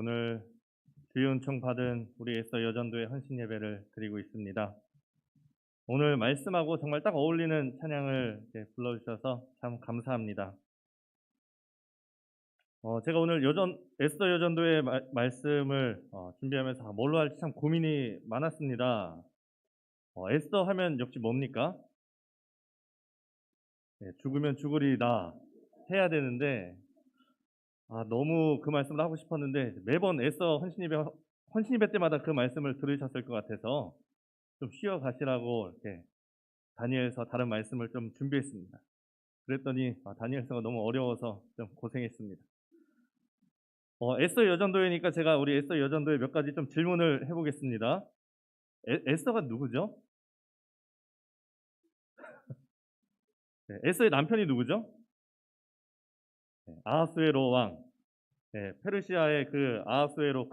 오늘 주의 은총 받은 우리 에스더 여전도의 헌신 예배를 드리고 있습니다. 오늘 말씀하고 정말 딱 어울리는 찬양을 불러주셔서 참 감사합니다. 제가 오늘 에스더 여전도의 말씀을 준비하면서 뭘로 할지 참 고민이 많았습니다. 에스더 하면 역시 뭡니까? 죽으면 죽으리다 해야 되는데 너무 그 말씀을 하고 싶었는데 매번 에스더 헌신 예배 때마다 그 말씀을 들으셨을 것 같아서 좀 쉬어 가시라고 이렇게 다니엘서 다른 말씀을 좀 준비했습니다. 그랬더니 다니엘서가 너무 어려워서 좀 고생했습니다. 에스더 여전도회니까 제가 우리 에스더 여전도회 몇 가지 좀 질문을 해보겠습니다. 에스더가 누구죠? 네, 에스더의 남편이 누구죠? 네, 아하수에로 왕. 네, 페르시아의 그 아하수에로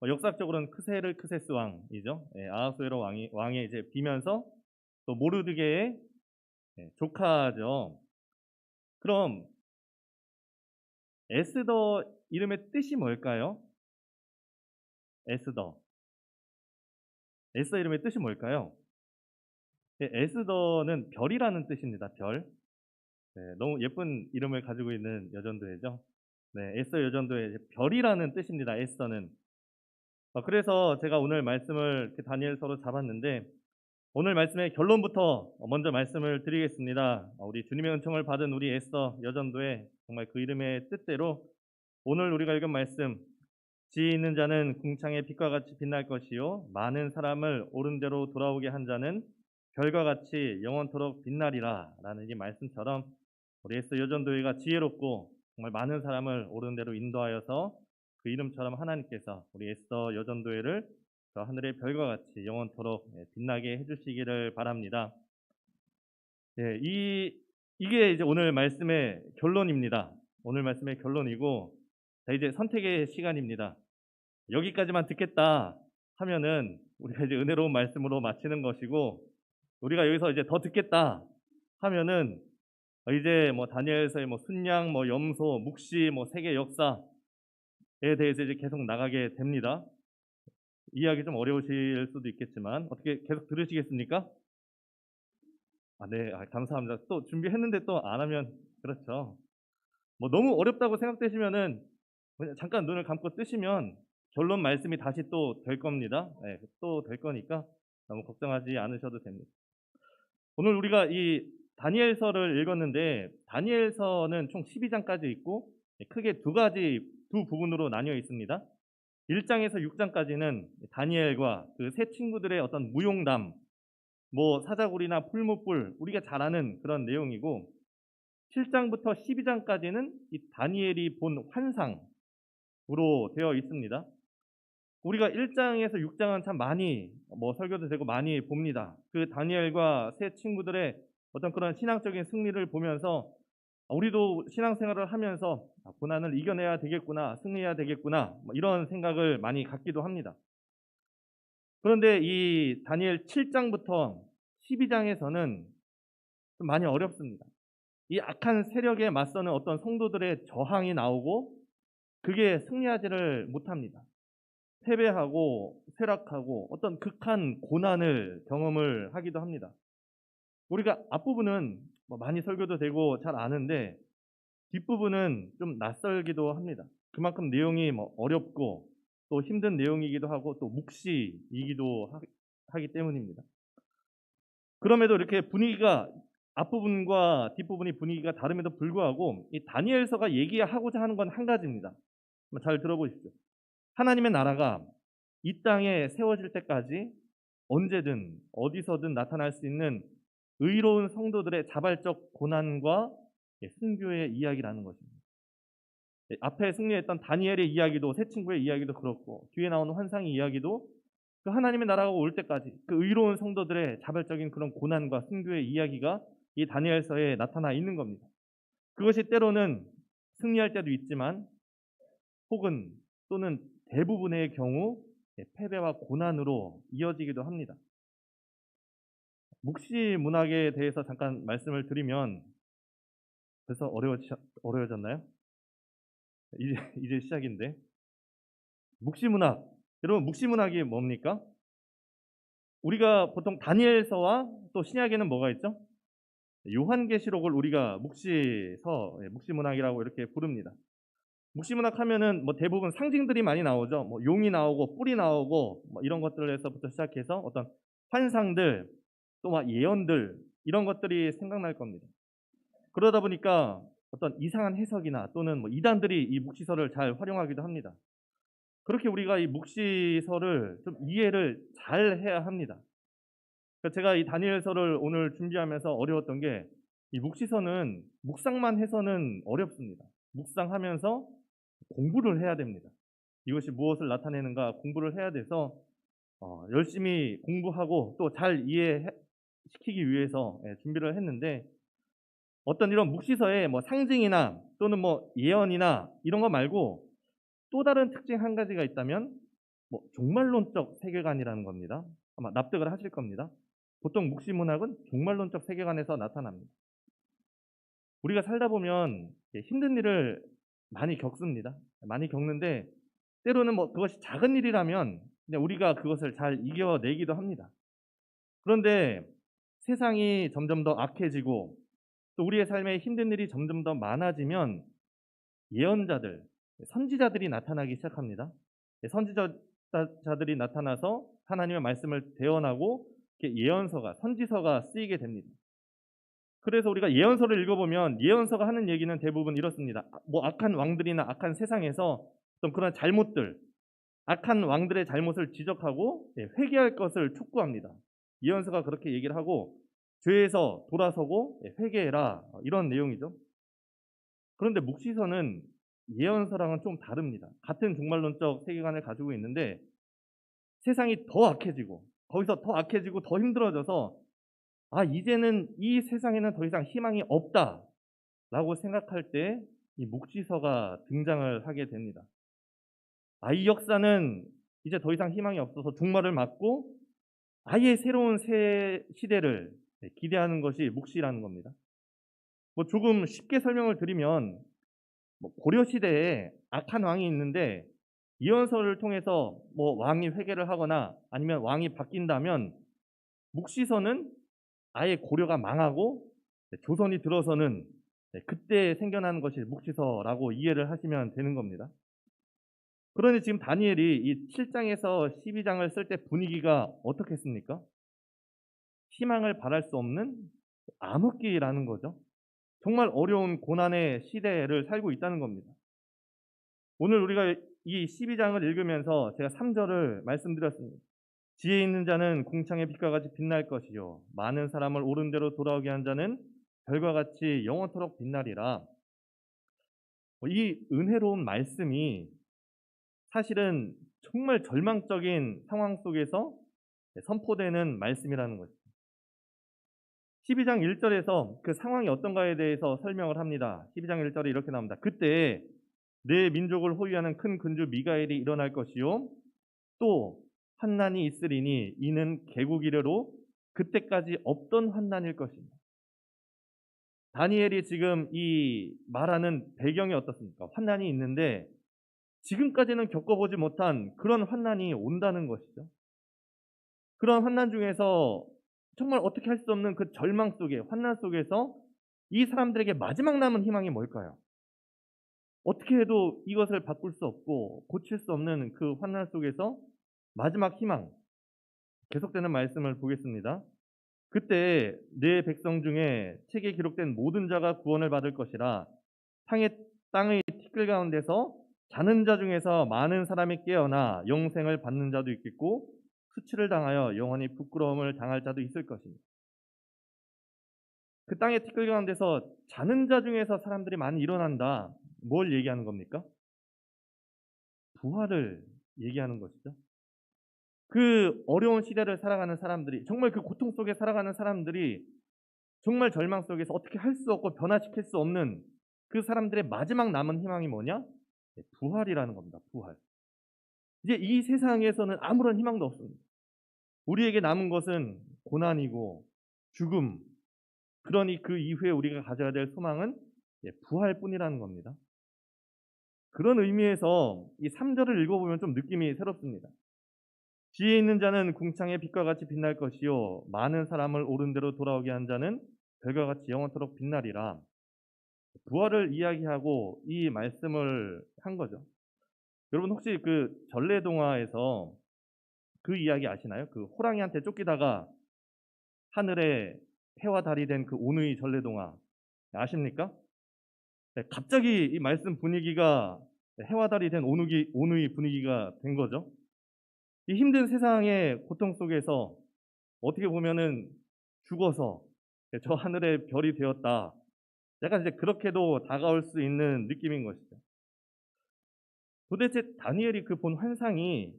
역사적으로는 크세스 왕이죠. 네, 아하수에로 왕에 이제 비면서 또 모르드게의 조카죠. 그럼 에스더 이름의 뜻이 뭘까요? 에스더. 에스더 이름의 뜻이 뭘까요? 에스더는 별이라는 뜻입니다. 별. 네, 너무 예쁜 이름을 가지고 있는 여전도회죠. 네, 에스더 여전도회 별이라는 뜻입니다. 에스더는. 그래서 제가 오늘 말씀을 다니엘서로 잡았는데 오늘 말씀의 결론부터 먼저 말씀을 드리겠습니다. 우리 주님의 은총을 받은 우리 에스더 여전도회 정말 그 이름의 뜻대로 오늘 우리가 읽은 말씀 지혜 있는 자는 궁창의 빛과 같이 빛날 것이요 많은 사람을 옳은 대로 돌아오게 한 자는 별과 같이 영원토록 빛나리라 라는 이 말씀처럼 우리 에스더 여전도회가 지혜롭고 정말 많은 사람을 옳은 대로 인도하여서 그 이름처럼 하나님께서 우리 에스더 여전도회를 저 하늘의 별과 같이 영원토록 빛나게 해주시기를 바랍니다. 이게 이제 오늘 말씀의 결론입니다. 오늘 말씀의 결론이고 자, 이제 선택의 시간입니다. 여기까지만 듣겠다 하면은 우리가 이제 은혜로운 말씀으로 마치는 것이고 우리가 여기서 이제 더 듣겠다 하면은 이제 뭐 다니엘서의 뭐 순양, 뭐 염소, 묵시, 뭐 세계 역사에 대해서 이제 계속 나가게 됩니다. 이해하기 좀 어려우실 수도 있겠지만 어떻게 계속 들으시겠습니까? 네, 감사합니다. 또 준비했는데 또 안 하면 그렇죠. 뭐 너무 어렵다고 생각되시면은 그냥 잠깐 눈을 감고 뜨시면 결론 말씀이 다시 또 될 겁니다. 네, 또 될 거니까 너무 걱정하지 않으셔도 됩니다. 오늘 우리가 이 다니엘서를 읽었는데 다니엘서는 총 12장까지 있고 크게 두 부분으로 나뉘어 있습니다. 1장에서 6장까지는 다니엘과 그 세 친구들의 어떤 무용담, 뭐 사자굴이나 풀무불 우리가 잘 아는 그런 내용이고 7장부터 12장까지는 이 다니엘이 본 환상으로 되어 있습니다. 우리가 1장에서 6장은 참 많이 설교도 되고 많이 봅니다. 그 다니엘과 세 친구들의 어떤 그런 신앙적인 승리를 보면서 우리도 신앙생활을 하면서 고난을 이겨내야 되겠구나, 승리해야 되겠구나 이런 생각을 많이 갖기도 합니다. 그런데 이 다니엘 7장부터 12장에서는 좀 많이 어렵습니다. 이 악한 세력에 맞서는 어떤 성도들의 저항이 나오고 그게 승리하지를 못합니다. 패배하고 쇠락하고 어떤 극한 고난을 경험을 하기도 합니다. 우리가 앞부분은 많이 설교도 되고 잘 아는데 뒷부분은 좀 낯설기도 합니다. 그만큼 내용이 어렵고 또 힘든 내용이기도 하고 또 묵시이기도 하기 때문입니다. 그럼에도 이렇게 분위기가 앞부분과 뒷부분이 분위기가 다름에도 불구하고 이 다니엘서가 얘기하고자 하는 건 한 가지입니다. 잘 들어보십시오. 하나님의 나라가 이 땅에 세워질 때까지 언제든 어디서든 나타날 수 있는 의로운 성도들의 자발적 고난과 순교의 이야기라는 것입니다. 앞에 승리했던 다니엘의 이야기도 세 친구의 이야기도 그렇고 뒤에 나오는 환상의 이야기도 그 하나님의 나라가 올 때까지 그 의로운 성도들의 자발적인 그런 고난과 순교의 이야기가 이 다니엘서에 나타나 있는 겁니다. 그것이 때로는 승리할 때도 있지만 혹은 또는 대부분의 경우 패배와 고난으로 이어지기도 합니다. 묵시 문학에 대해서 잠깐 말씀을 드리면 벌써 어려워졌나요? 이제 시작인데. 묵시문학. 여러분 묵시문학이 뭡니까? 우리가 보통 다니엘서와 또 신약에는 뭐가 있죠? 요한계시록을 우리가 묵시문학이라고 이렇게 부릅니다. 묵시문학 하면은 뭐 대부분 상징들이 많이 나오죠. 뭐 용이 나오고 뿔이 나오고 뭐 이런 것들에서부터 시작해서 어떤 환상들 또 막 예언들 이런 것들이 생각날 겁니다. 그러다 보니까 어떤 이상한 해석이나 또는 뭐 이단들이 이 묵시서를 잘 활용하기도 합니다. 그렇게 우리가 이 묵시서를 좀 이해를 잘 해야 합니다. 그러니까 제가 이 다니엘서를 오늘 준비하면서 어려웠던 게 이 묵시서는 묵상만 해서는 어렵습니다. 묵상하면서 공부를 해야 됩니다. 이것이 무엇을 나타내는가 공부를 해야 돼서 열심히 공부하고 또 잘 이해시키기 위해서 준비를 했는데 어떤 이런 묵시서의 뭐 상징이나 또는 뭐 예언이나 이런 거 말고 또 다른 특징 한 가지가 있다면 뭐 종말론적 세계관이라는 겁니다. 아마 납득을 하실 겁니다. 보통 묵시문학은 종말론적 세계관에서 나타납니다. 우리가 살다 보면 힘든 일을 많이 겪습니다. 많이 겪는데 때로는 뭐 그것이 작은 일이라면 그냥 우리가 그것을 잘 이겨내기도 합니다. 그런데 세상이 점점 더 악해지고 또 우리의 삶에 힘든 일이 점점 더 많아지면 예언자들, 선지자들이 나타나기 시작합니다. 선지자들이 나타나서 하나님의 말씀을 대언하고 예언서가, 선지서가 쓰이게 됩니다. 그래서 우리가 예언서를 읽어보면 예언서가 하는 얘기는 대부분 이렇습니다. 뭐 악한 왕들이나 악한 세상에서 어떤 그런 잘못들, 악한 왕들의 잘못을 지적하고 회개할 것을 촉구합니다. 예언서가 그렇게 얘기를 하고 죄에서 돌아서고 회개해라 이런 내용이죠. 그런데 묵시서는 예언서랑은 좀 다릅니다. 같은 종말론적 세계관을 가지고 있는데 세상이 더 악해지고 거기서 더 악해지고 더 힘들어져서 이제는 이 세상에는 더 이상 희망이 없다라고 생각할 때 이 묵시서가 등장을 하게 됩니다. 이 역사는 이제 더 이상 희망이 없어서 종말을 맞고 아예 새로운 새 시대를 기대하는 것이 묵시라는 겁니다. 뭐 조금 쉽게 설명을 드리면 뭐 고려 시대에 악한 왕이 있는데 예언서를 통해서 뭐 왕이 회개를 하거나 아니면 왕이 바뀐다면 묵시서는 아예 고려가 망하고 조선이 들어서는 그때 생겨나는 것이 묵시서라고 이해를 하시면 되는 겁니다. 그러니 지금 다니엘이 이 7장에서 12장을 쓸 때 분위기가 어떻겠습니까? 희망을 바랄 수 없는 암흑기라는 거죠. 정말 어려운 고난의 시대를 살고 있다는 겁니다. 오늘 우리가 이 12장을 읽으면서 제가 3절을 말씀드렸습니다. 지혜 있는 자는 궁창의 빛과 같이 빛날 것이요 많은 사람을 옳은 대로 돌아오게 한 자는 별과 같이 영원토록 빛나리라. 이 은혜로운 말씀이 사실은 정말 절망적인 상황 속에서 선포되는 말씀이라는 것입니다. 12장 1절에서 그 상황이 어떤가에 대해서 설명을 합니다. 12장 1절에 이렇게 나옵니다. 그때 내 민족을 호위하는 큰 군주 미가엘이 일어날 것이요 또 환난이 있으리니 이는 개국 이래로 그때까지 없던 환난일 것입니다. 다니엘이 지금 이 말하는 배경이 어떻습니까? 환난이 있는데 지금까지는 겪어보지 못한 그런 환난이 온다는 것이죠. 그런 환난 중에서 정말 어떻게 할 수 없는 그 절망 속에 환난 속에서 이 사람들에게 마지막 남은 희망이 뭘까요? 어떻게 해도 이것을 바꿀 수 없고 고칠 수 없는 그 환난 속에서 마지막 희망 계속되는 말씀을 보겠습니다. 그때 내 백성 중에 책에 기록된 모든 자가 구원을 받을 것이라 땅의 티끌 가운데서 자는 자 중에서 많은 사람이 깨어나 영생을 받는 자도 있겠고 수치를 당하여 영원히 부끄러움을 당할 자도 있을 것입니다. 그 땅의 티끌 가운데서 자는 자 중에서 사람들이 많이 일어난다. 뭘 얘기하는 겁니까? 부활을 얘기하는 것이죠. 그 어려운 시대를 살아가는 사람들이 정말 그 고통 속에 살아가는 사람들이 정말 절망 속에서 어떻게 할 수 없고 변화시킬 수 없는 그 사람들의 마지막 남은 희망이 뭐냐? 부활이라는 겁니다. 부활. 이제 이 세상에서는 아무런 희망도 없습니다. 우리에게 남은 것은 고난이고 죽음. 그러니 그 이후에 우리가 가져야 될 소망은 부활뿐이라는 겁니다. 그런 의미에서 이 3절을 읽어보면 좀 느낌이 새롭습니다. 지혜 있는 자는 궁창의 빛과 같이 빛날 것이요 많은 사람을 옳은 대로 돌아오게 한 자는 별과 같이 영원토록 빛나리라. 부활을 이야기하고 이 말씀을 한 거죠. 여러분 혹시 그 전래동화에서 그 이야기 아시나요? 그 호랑이한테 쫓기다가 하늘에 해와 달이 된 그 오누이 전래동화 아십니까? 네, 갑자기 이 말씀 분위기가 해와 달이 된 오누이 분위기가 된 거죠. 이 힘든 세상의 고통 속에서 어떻게 보면은 죽어서 저 하늘의 별이 되었다. 약간 이제 그렇게도 다가올 수 있는 느낌인 것이죠. 도대체 다니엘이 그 본 환상이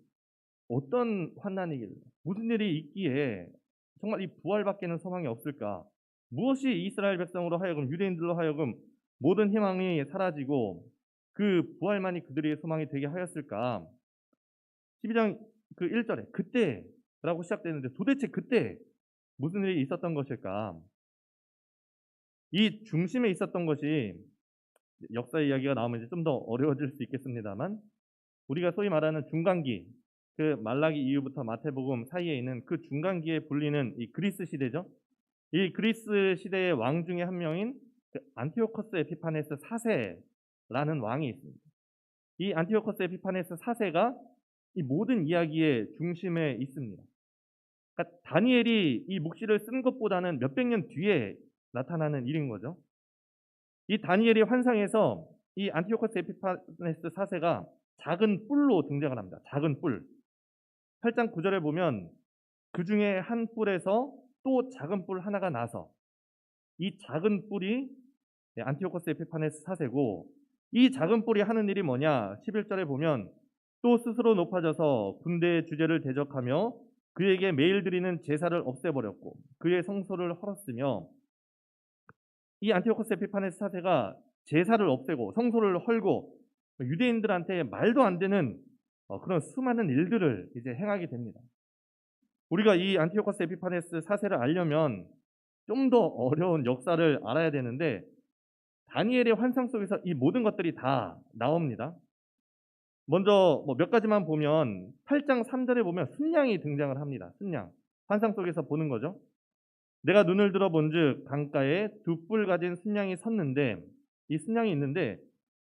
어떤 환난이길래 무슨 일이 있기에 정말 이 부활밖에는 소망이 없을까? 무엇이 이스라엘 백성으로 하여금 유대인들로 하여금 모든 희망이 사라지고 그 부활만이 그들의 소망이 되게 하였을까? 12장 그 1절에 그때라고 시작되는데 도대체 그때 무슨 일이 있었던 것일까? 이 중심에 있었던 것이 역사 이야기가 나오면 이제 좀 더 어려워질 수 있겠습니다만 우리가 소위 말하는 중간기, 그 말라기 이후부터 마태복음 사이에 있는 그 중간기에 불리는 이 그리스 시대죠. 이 그리스 시대의 왕 중에 한 명인 그 안티오코스 에피파네스 4세라는 왕이 있습니다. 이 안티오코스 에피파네스 4세가 이 모든 이야기의 중심에 있습니다. 그러니까 다니엘이 이 묵시를 쓴 것보다는 몇백 년 뒤에 나타나는 일인 거죠. 이 다니엘이 환상에서 이 안티오코스 에피파네스 4세가 작은 뿔로 등장을 합니다. 작은 뿔. 8장 9절에 보면 그 중에 한 뿔에서 또 작은 뿔 하나가 나서 이 작은 뿔이 안티오코스 에피파네스 4세고 이 작은 뿔이 하는 일이 뭐냐? 11절에 보면 또 스스로 높아져서 군대의 주제를 대적하며 그에게 매일 드리는 제사를 없애버렸고 그의 성소를 헐었으며 이 안티오코스 에피파네스 4세가 제사를 없애고 성소를 헐고 유대인들한테 말도 안 되는 그런 수많은 일들을 이제 행하게 됩니다. 우리가 이 안티오코스 에피파네스 4세를 알려면 좀 더 어려운 역사를 알아야 되는데 다니엘의 환상 속에서 이 모든 것들이 다 나옵니다. 먼저 뭐 몇 가지만 보면 8장 3절에 보면 순양이 등장을 합니다. 순양. 환상 속에서 보는 거죠. 내가 눈을 들어 본즉 강가에 두 뿔 가진 순양이 섰는데 이 순양이 있는데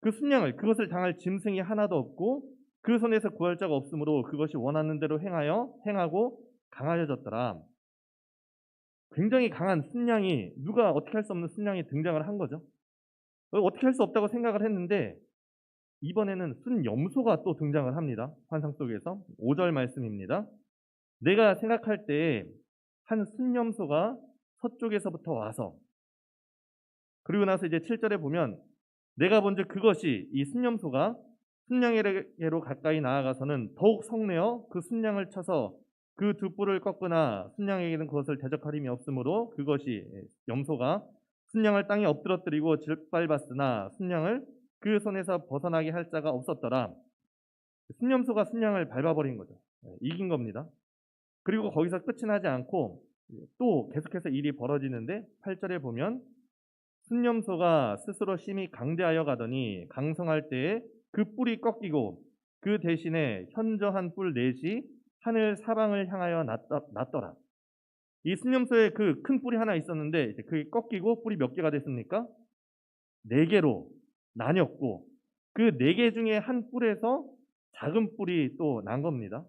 그 순양을 그것을 당할 짐승이 하나도 없고 그 손에서 구할 자가 없으므로 그것이 원하는 대로 행하고 강하여졌더라. 굉장히 강한 순양이 누가 어떻게 할 수 없는 순양이 등장을 한 거죠. 어떻게 할 수 없다고 생각을 했는데 이번에는 순염소가 또 등장을 합니다. 환상 속에서 5절 말씀입니다. 내가 생각할 때에 한 순염소가 서쪽에서부터 와서 그리고 나서 이제 7절에 보면 내가 본즉 그것이 이 순염소가 순양에게로 가까이 나아가서는 더욱 성내어 그 순양을 쳐서 그 두 뿔을 꺾으나 순양에게는 그것을 대적할 힘이 없으므로 그것이 염소가 순양을 땅에 엎드러뜨리고 짓밟았으나 순양을 그 손에서 벗어나게 할 자가 없었더라. 순염소가 순양을 밟아버린 거죠. 이긴 겁니다. 그리고 거기서 끝이 나지 않고 또 계속해서 일이 벌어지는데 8절에 보면 순념소가 스스로 심히 강대하여 가더니 강성할 때에 그 뿔이 꺾이고 그 대신에 현저한 뿔 넷이 하늘 사방을 향하여 났더라. 이 순념소에 그 큰 뿔이 하나 있었는데 이제 그게 꺾이고 뿔이 몇 개가 됐습니까? 네 개로 나뉘었고 그 네 개 중에 한 뿔에서 작은 뿔이 또 난 겁니다.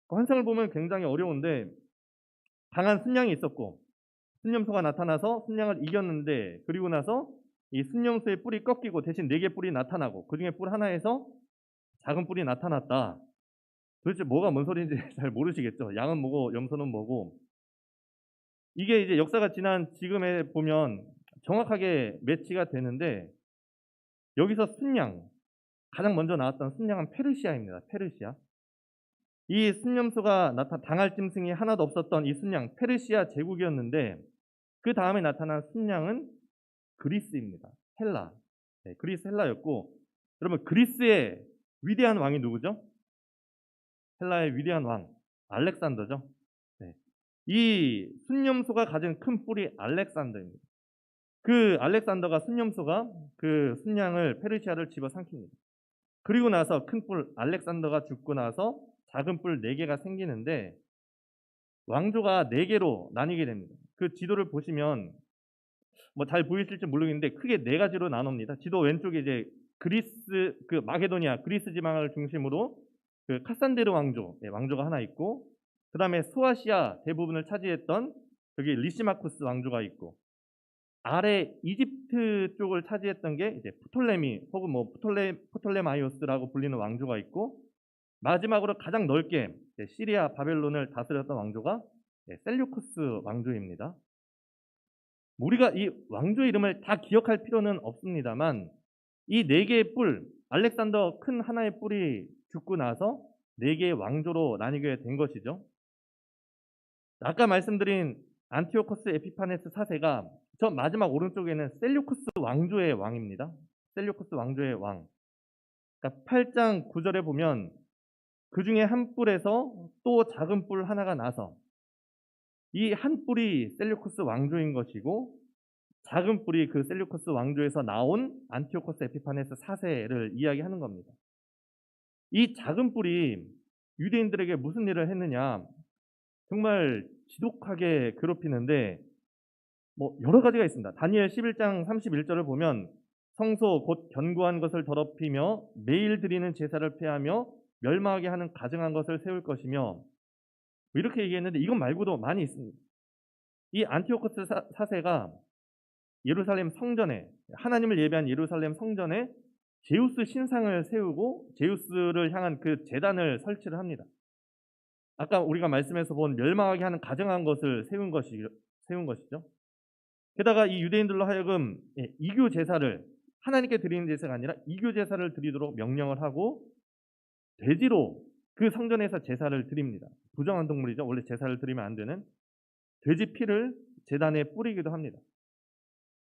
그 환상을 보면 굉장히 어려운데 강한 순양이 있었고 순념소가 나타나서 순양을 이겼는데 그리고 나서 이 순념소의 뿔이 꺾이고 대신 네 개 뿔이 나타나고 그 중에 뿔 하나에서 작은 뿔이 나타났다. 도대체 뭐가 뭔 소리인지 잘 모르시겠죠. 양은 뭐고 염소는 뭐고. 이게 이제 역사가 지난 지금에 보면 정확하게 매치가 되는데 여기서 순양 가장 먼저 나왔던 순양은 페르시아입니다. 페르시아. 이 순념소가 당할 짐승이 하나도 없었던 이 순양 페르시아 제국이었는데 그 다음에 나타난 순양은 그리스입니다. 헬라. 네, 그리스 헬라였고 여러분 그리스의 위대한 왕이 누구죠? 헬라의 위대한 왕 알렉산더죠. 네. 이 순념소가 가진 큰 뿔이 알렉산더입니다. 그 알렉산더가 순념소가 그 순양을 페르시아를 집어삼킵니다. 그리고 나서 큰 뿔 알렉산더가 죽고 나서 작은 뿔 4개가 생기는데 왕조가 4개로 나뉘게 됩니다. 그 지도를 보시면 뭐 잘 보이실지 모르겠는데 크게 4가지로 나눕니다. 지도 왼쪽에 이제 그리스 그 마게도니아 그리스 지방을 중심으로 그 카산데르 왕조 왕조가 하나 있고, 그다음에 소아시아 대부분을 차지했던 여기 리시마쿠스 왕조가 있고, 아래 이집트 쪽을 차지했던 게 이제 프톨레미 혹은 뭐 프톨레마이오스라고 불리는 왕조가 있고, 마지막으로 가장 넓게 시리아 바벨론을 다스렸던 왕조가 셀류쿠스 왕조입니다. 우리가 이 왕조 이름을 다 기억할 필요는 없습니다만 이 4개의 뿔, 알렉산더 큰 하나의 뿔이 죽고 나서 4개의 왕조로 나뉘게 된 것이죠. 아까 말씀드린 안티오코스 에피파네스 4세가 저 마지막 오른쪽에는 셀류쿠스 왕조의 왕입니다. 셀류쿠스 왕조의 왕. 그러니까 8장 9절에 보면 그 중에 한 뿔에서 또 작은 뿔 하나가 나서 이 한 뿔이 셀류쿠스 왕조인 것이고, 작은 뿔이 그 셀류쿠스 왕조에서 나온 안티오코스 에피파네스 4세를 이야기하는 겁니다. 이 작은 뿔이 유대인들에게 무슨 일을 했느냐, 정말 지독하게 괴롭히는데 뭐 여러 가지가 있습니다. 다니엘 11장 31절을 보면 성소 곧 견고한 것을 더럽히며 매일 드리는 제사를 폐하며 멸망하게 하는 가증한 것을 세울 것이며, 이렇게 얘기했는데 이것 말고도 많이 있습니다. 이 안티오코스 4세가 예루살렘 성전에, 하나님을 예배한 예루살렘 성전에 제우스 신상을 세우고 제우스를 향한 그 제단을 설치를 합니다. 아까 우리가 말씀에서 본 멸망하게 하는 가증한 것을 세운 것이죠. 게다가 이 유대인들로 하여금 이교 제사를, 하나님께 드리는 제사가 아니라 이교 제사를 드리도록 명령을 하고 돼지로 그 성전에서 제사를 드립니다. 부정한 동물이죠. 원래 제사를 드리면 안 되는 돼지 피를 제단에 뿌리기도 합니다.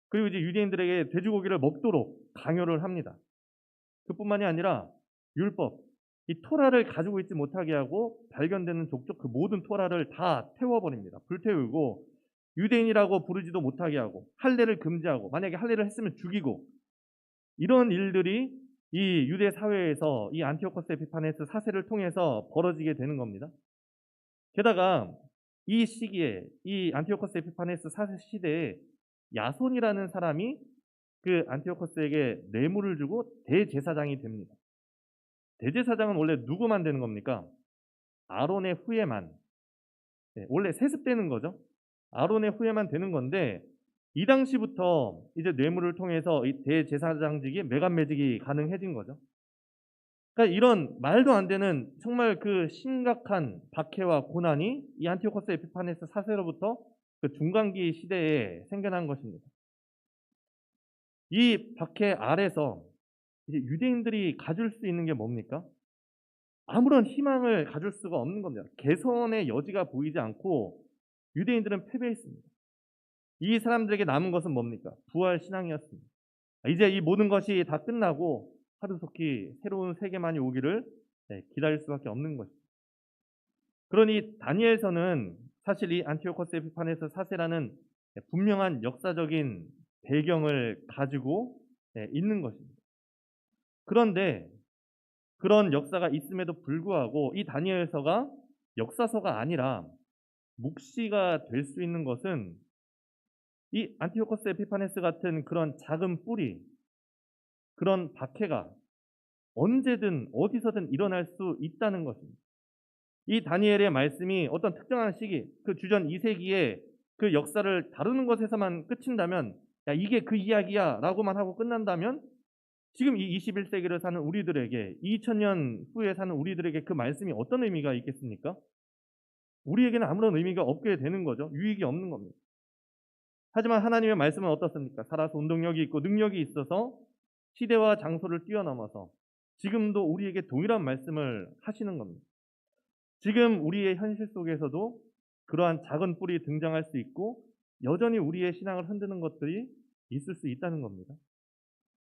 그리고 이제 유대인들에게 돼지고기를 먹도록 강요를 합니다. 그뿐만이 아니라 율법, 이 토라를 가지고 있지 못하게 하고 발견되는 족족 그 모든 토라를 다 태워버립니다. 불태우고 유대인이라고 부르지도 못하게 하고 할례를 금지하고, 만약에 할례를 했으면 죽이고, 이런 일들이 이 유대 사회에서 이 안티오코스 에피파네스 4세를 통해서 벌어지게 되는 겁니다. 게다가 이 시기에, 이 안티오코스 에피파네스 4세 시대에 야손이라는 사람이 그 안티오코스에게 뇌물을 주고 대제사장이 됩니다. 대제사장은 원래 누구만 되는 겁니까? 아론의 후예만, 원래 세습되는 거죠. 아론의 후예만 되는 건데 이 당시부터 이제 뇌물을 통해서 이 대제사장직이 매간매직이 가능해진 거죠. 그러니까 이런 말도 안 되는 정말 그 심각한 박해와 고난이 이 안티오코스 에피파네스 4세로부터 그 중간기 시대에 생겨난 것입니다. 이 박해 아래서 이제 유대인들이 가질 수 있는 게 뭡니까? 아무런 희망을 가질 수가 없는 겁니다. 개선의 여지가 보이지 않고 유대인들은 패배했습니다. 이 사람들에게 남은 것은 뭡니까? 부활 신앙이었습니다. 이제 이 모든 것이 다 끝나고 하루속히 새로운 세계만이 오기를 기다릴 수밖에 없는 것입니다. 그러니 다니엘서는 사실 이 안티오코스 에피파네스 4세라는 분명한 역사적인 배경을 가지고 있는 것입니다. 그런데 그런 역사가 있음에도 불구하고 이 다니엘서가 역사서가 아니라 묵시가 될 수 있는 것은 이 안티오코스 에피파네스 같은 그런 작은 뿌리, 그런 박해가 언제든 어디서든 일어날 수 있다는 것입니다. 이 다니엘의 말씀이 어떤 특정한 시기, 그 주전 2세기에 그 역사를 다루는 것에서만 끝인다면, 야 이게 그 이야기야 라고만 하고 끝난다면 지금 이 21세기를 사는 우리들에게, 2000년 후에 사는 우리들에게 그 말씀이 어떤 의미가 있겠습니까? 우리에게는 아무런 의미가 없게 되는 거죠. 유익이 없는 겁니다. 하지만 하나님의 말씀은 어떻습니까? 살아서 운동력이 있고 능력이 있어서 시대와 장소를 뛰어넘어서 지금도 우리에게 동일한 말씀을 하시는 겁니다. 지금 우리의 현실 속에서도 그러한 작은 뿔이 등장할 수 있고 여전히 우리의 신앙을 흔드는 것들이 있을 수 있다는 겁니다.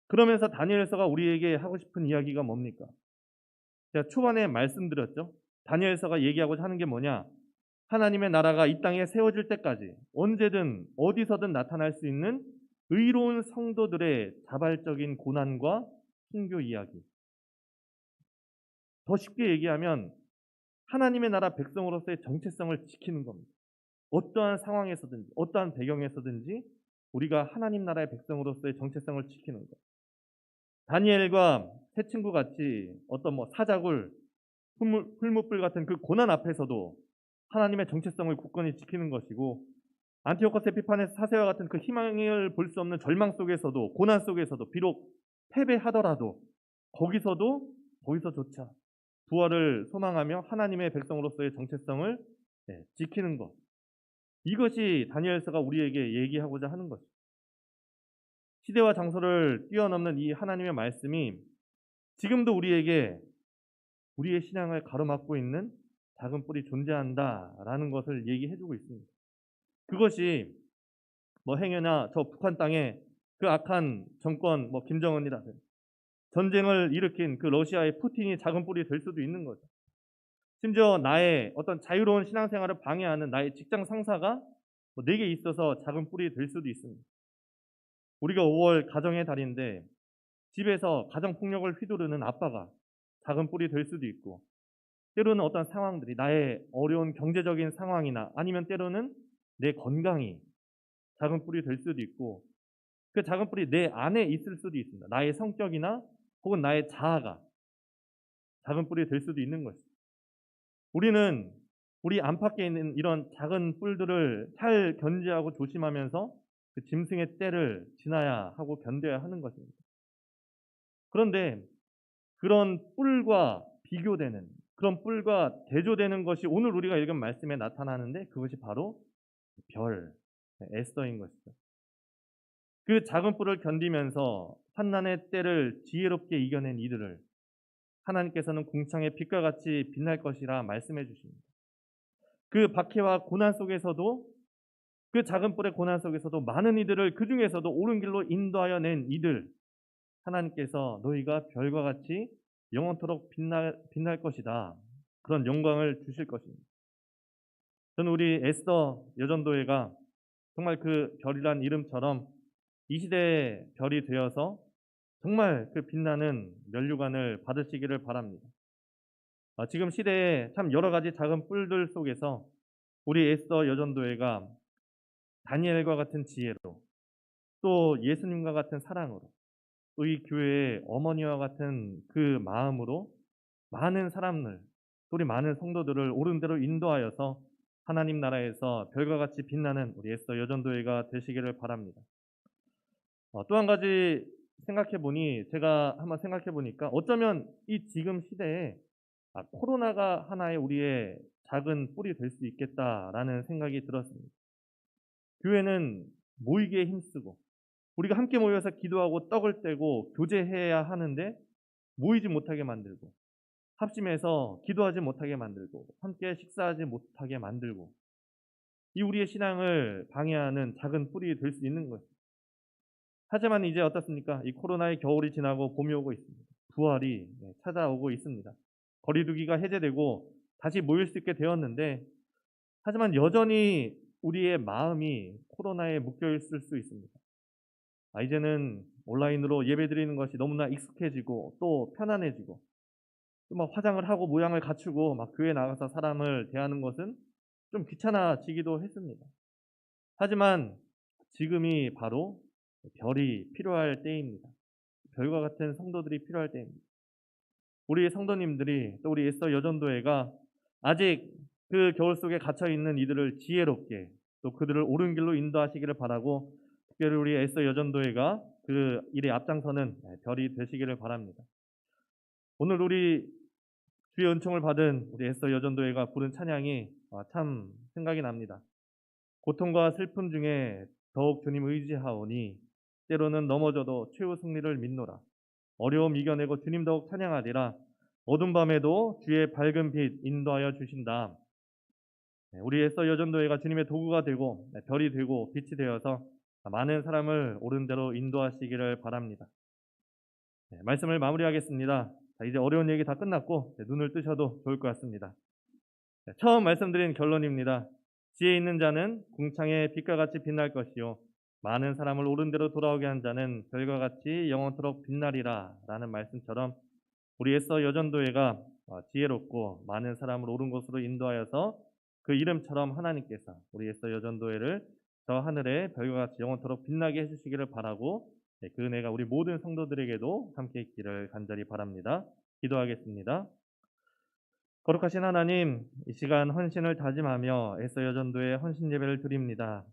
그러면서 다니엘서가 우리에게 하고 싶은 이야기가 뭡니까? 제가 초반에 말씀드렸죠. 다니엘서가 얘기하고자 하는 게 뭐냐? 하나님의 나라가 이 땅에 세워질 때까지 언제든 어디서든 나타날 수 있는 의로운 성도들의 자발적인 고난과 순교 이야기. 더 쉽게 얘기하면 하나님의 나라 백성으로서의 정체성을 지키는 겁니다. 어떠한 상황에서든지 어떠한 배경에서든지 우리가 하나님 나라의 백성으로서의 정체성을 지키는 것. 다니엘과 세 친구 같이 어떤 사자굴, 풀무불 같은 그 고난 앞에서도 하나님의 정체성을 굳건히 지키는 것이고, 안티오코스 에피파네스 사세와 같은 그 희망을 볼 수 없는 절망 속에서도, 고난 속에서도 비록 패배하더라도 거기서조차 부활을 소망하며 하나님의 백성으로서의 정체성을 지키는 것. 이것이 다니엘서가 우리에게 얘기하고자 하는 것입니다. 시대와 장소를 뛰어넘는 이 하나님의 말씀이 지금도 우리에게 우리의 신앙을 가로막고 있는 작은 뿔이 존재한다라는 것을 얘기해주고 있습니다. 그것이 행여나 저 북한 땅에 그 악한 정권, 김정은이라든 전쟁을 일으킨 그 러시아의 푸틴이 작은 뿔이 될 수도 있는 거죠. 심지어 나의 어떤 자유로운 신앙생활을 방해하는 나의 직장 상사가 내게 있어서 작은 뿔이 될 수도 있습니다. 우리가 5월 가정의 달인데 집에서 가정폭력을 휘두르는 아빠가 작은 뿔이 될 수도 있고, 때로는 어떤 상황들이 나의 어려운 경제적인 상황이나 아니면 때로는 내 건강이 작은 뿔이 될 수도 있고, 그 작은 뿔이 내 안에 있을 수도 있습니다. 나의 성격이나 혹은 나의 자아가 작은 뿔이 될 수도 있는 것입니다. 우리는 우리 안팎에 있는 이런 작은 뿔들을 잘 견제하고 조심하면서 그 짐승의 때를 지나야 하고 견뎌야 하는 것입니다. 그런데 그런 뿔과 비교되는, 그런 뿔과 대조되는 것이 오늘 우리가 읽은 말씀에 나타나는데, 그것이 바로 별, 에스더인 것이죠. 그 작은 뿔을 견디면서 환난의 때를 지혜롭게 이겨낸 이들을 하나님께서는 궁창의 빛과 같이 빛날 것이라 말씀해 주십니다. 그 박해와 고난 속에서도, 그 작은 뿔의 고난 속에서도 많은 이들을 그 중에서도 옳은 길로 인도하여 낸 이들, 하나님께서 너희가 별과 같이 영원토록 빛날 것이다, 그런 영광을 주실 것입니다. 저는 우리 에스더 여전도회가 정말 그 별이란 이름처럼 이 시대의 별이 되어서 정말 그 빛나는 면류관을 받으시기를 바랍니다. 지금 시대에 참 여러 가지 작은 뿔들 속에서 우리 에스더 여전도회가 다니엘과 같은 지혜로, 또 예수님과 같은 사랑으로, 또 이 교회의 어머니와 같은 그 마음으로 많은 사람들, 우리 많은 성도들을 옳은 대로 인도하여서 하나님 나라에서 별과 같이 빛나는 우리 에스더 여전도회가 되시기를 바랍니다. 또 한 가지 제가 한번 생각해 보니까 어쩌면 이 지금 시대에 코로나가 하나의 우리의 작은 뿔이 될 수 있겠다라는 생각이 들었습니다. 교회는 모이기에 힘쓰고 우리가 함께 모여서 기도하고 떡을 떼고 교제해야 하는데 모이지 못하게 만들고, 합심해서 기도하지 못하게 만들고, 함께 식사하지 못하게 만들고, 이 우리의 신앙을 방해하는 작은 뿔이 될 수 있는 것입니다. 하지만 이제 어떻습니까? 이 코로나의 겨울이 지나고 봄이 오고 있습니다. 부활이 찾아오고 있습니다. 거리두기가 해제되고 다시 모일 수 있게 되었는데, 하지만 여전히 우리의 마음이 코로나에 묶여 있을 수 있습니다. 이제는 온라인으로 예배드리는 것이 너무나 익숙해지고 또 편안해지고, 또 화장을 하고 모양을 갖추고 교회에 나가서 사람을 대하는 것은 좀 귀찮아지기도 했습니다. 하지만 지금이 바로 별이 필요할 때입니다. 별과 같은 성도들이 필요할 때입니다. 우리 성도님들이, 또 우리 에스더 여전도회가 아직 그 겨울 속에 갇혀 있는 이들을 지혜롭게, 또 그들을 옳은 길로 인도하시기를 바라고, 특별히 우리 에스더 여전도회가 그 일에 앞장서는 별이 되시기를 바랍니다. 오늘 우리 주의 은총을 받은 우리 에스더 여전도회가 부른 찬양이 참 생각이 납니다. 고통과 슬픔 중에 더욱 주님 의지하오니 때로는 넘어져도 최후 승리를 믿노라. 어려움 이겨내고 주님 더욱 찬양하리라. 어두운 밤에도 주의 밝은 빛 인도하여 주신다. 우리 에스더 여전도회가 주님의 도구가 되고 별이 되고 빛이 되어서 많은 사람을 옳은 대로 인도하시기를 바랍니다. 말씀을 마무리하겠습니다. 이제 어려운 얘기 다 끝났고 눈을 뜨셔도 좋을 것 같습니다. 처음 말씀드린 결론입니다. 지혜 있는 자는 궁창의 빛과 같이 빛날 것이요 많은 사람을 옳은 대로 돌아오게 한 자는 별과 같이 영원토록 빛나리라 라는 말씀처럼 우리 에서 여전도회가 지혜롭고 많은 사람을 옳은 곳으로 인도하여서 그 이름처럼 하나님께서 우리 에서 여전도회를 저 하늘의 별과 같이 영원토록 빛나게 해주시기를 바라고, 그 은혜가 우리 모든 성도들에게도 함께 있기를 간절히 바랍니다. 기도하겠습니다. 거룩하신 하나님, 이 시간 헌신을 다짐하며 에서 여전도회 헌신 예배를 드립니다.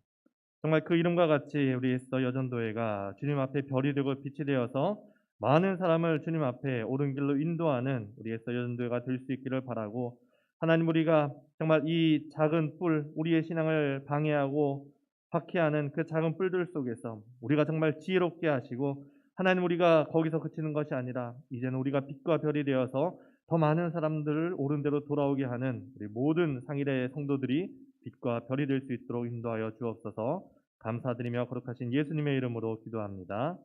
정말 그 이름과 같이 우리 에스더 여전도회가 주님 앞에 별이 되고 빛이 되어서 많은 사람을 주님 앞에 옳은 길로 인도하는 우리 에스더 여전도회가 될 수 있기를 바라고, 하나님 우리가 정말 이 작은 뿔, 우리의 신앙을 방해하고 박해하는 그 작은 뿔들 속에서 우리가 정말 지혜롭게 하시고, 하나님 우리가 거기서 그치는 것이 아니라 이제는 우리가 빛과 별이 되어서 더 많은 사람들을 옳은 대로 돌아오게 하는 우리 모든 상일의 성도들이 빛과 별이 될 수 있도록 인도하여 주옵소서. 감사드리며 거룩하신 예수님의 이름으로 기도합니다.